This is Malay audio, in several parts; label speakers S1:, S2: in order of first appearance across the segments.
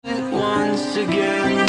S1: once again.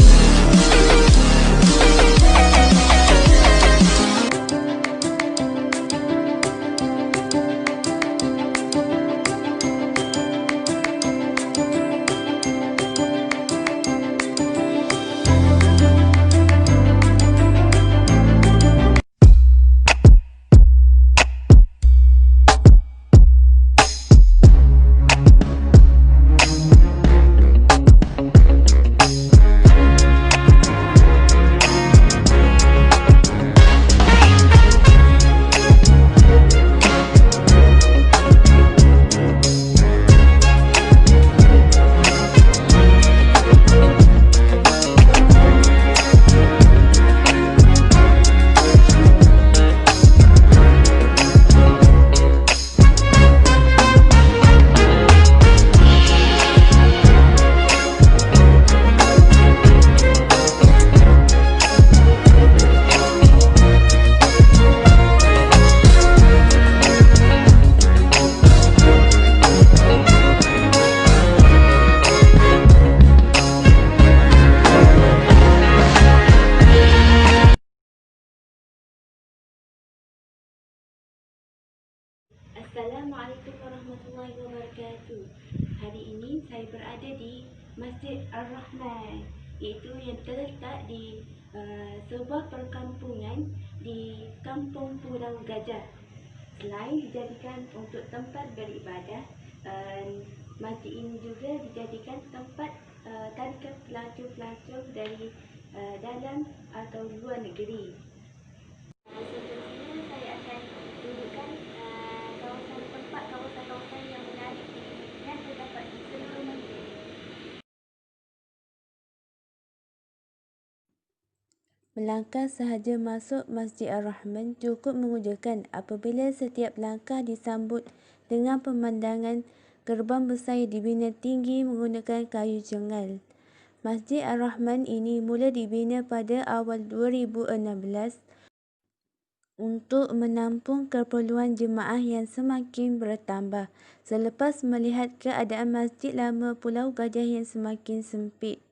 S2: Assalamualaikum warahmatullahi wabarakatuh. Hari ini saya berada di Masjid Ar-Rahman, iaitu yang terletak di sebuah perkampungan di Kampung Pulau Gajah. Selain dijadikan untuk tempat beribadah, masjid ini juga dijadikan tempat tarikan pelancong-pelancong dari dalam atau luar negeri. Seterusnya saya akan tunjukkan kawasan-kawasan yang menarik yang terdapat di seluruh masjid. Melangkah sahaja masuk Masjid Ar-Rahman cukup mengujakan apabila setiap langkah disambut dengan pemandangan gerbang besar yang dibina tinggi menggunakan kayu cengal. Masjid Ar-Rahman ini mula dibina pada awal 2016 untuk menampung keperluan jemaah yang semakin bertambah selepas melihat keadaan Masjid Lama Pulau Gajah yang semakin sempit.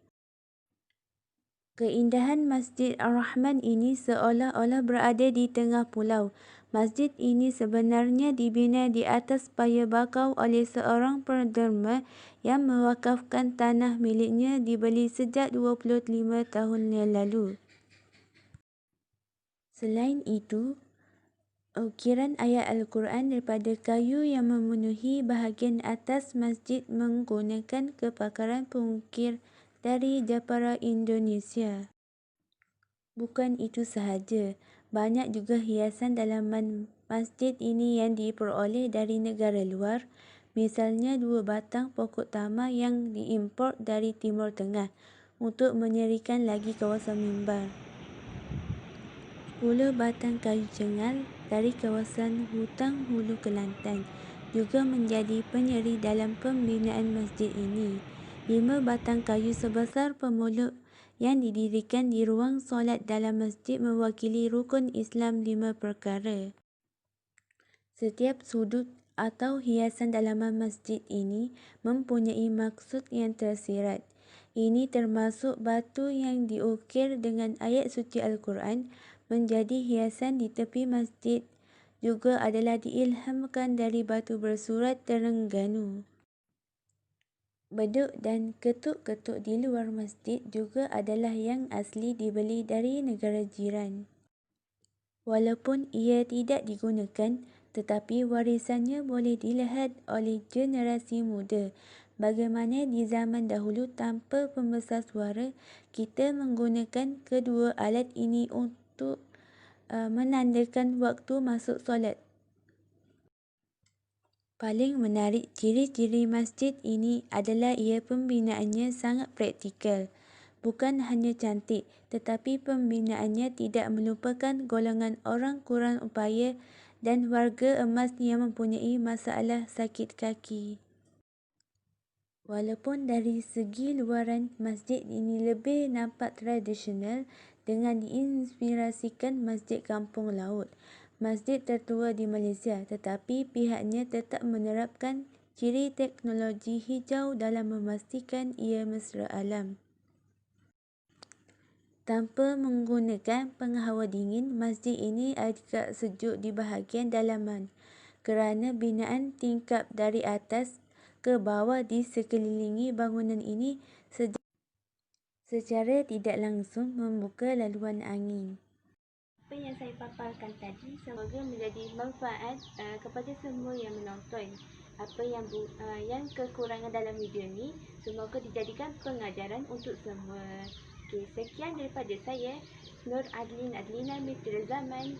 S2: Keindahan Masjid Ar-Rahman ini seolah-olah berada di tengah pulau. Masjid ini sebenarnya dibina di atas paya bakau oleh seorang penderma yang mewakafkan tanah miliknya dibeli sejak 25 tahun yang lalu. Selain itu, ukiran ayat Al-Quran daripada kayu yang memenuhi bahagian atas masjid menggunakan kepakaran pengukir dari Japara Indonesia. Bukan itu sahaja, banyak juga hiasan dalaman masjid ini yang diperoleh dari negara luar, misalnya 2 batang pokok tama yang diimport dari Timur Tengah untuk menyerikan lagi kawasan mimbar. 10 batang kayu cengal dari kawasan Hutang Hulu Kelantan juga menjadi penyeri dalam pembinaan masjid ini. 5 batang kayu sebesar pemuluk yang didirikan di ruang solat dalam masjid mewakili rukun Islam 5 perkara. Setiap sudut atau hiasan dalaman masjid ini mempunyai maksud yang tersirat. Ini termasuk batu yang diukir dengan ayat suci Al-Quran menjadi hiasan di tepi masjid juga adalah diilhamkan dari batu bersurat Terengganu. Beduk dan ketuk-ketuk di luar masjid juga adalah yang asli dibeli dari negara jiran. Walaupun ia tidak digunakan, tetapi warisannya boleh dilihat oleh generasi muda. Bagaimana di zaman dahulu tanpa pembesar suara, kita menggunakan kedua alat ini untuk menandakan waktu masuk solat. Paling menarik ciri-ciri masjid ini adalah ia pembinaannya sangat praktikal. Bukan hanya cantik, tetapi pembinaannya tidak melupakan golongan orang kurang upaya dan warga emas yang mempunyai masalah sakit kaki. Walaupun dari segi luaran masjid ini lebih nampak tradisional dengan diinspirasikan Masjid Kampung Laut, masjid tertua di Malaysia, tetapi pihaknya tetap menerapkan ciri teknologi hijau dalam memastikan ia mesra alam. Tanpa menggunakan penghawa dingin, masjid ini agak sejuk di bahagian dalaman kerana binaan tingkap dari atas ke bawah di sekelilingi bangunan ini secara tidak langsung membuka laluan angin. Apa yang saya paparkan tadi semoga menjadi manfaat kepada semua yang menonton. Apa yang kekurangan dalam video ni semoga dijadikan pengajaran untuk semua. Okey, sekian daripada saya, Nur Adlina Mitra Zaman.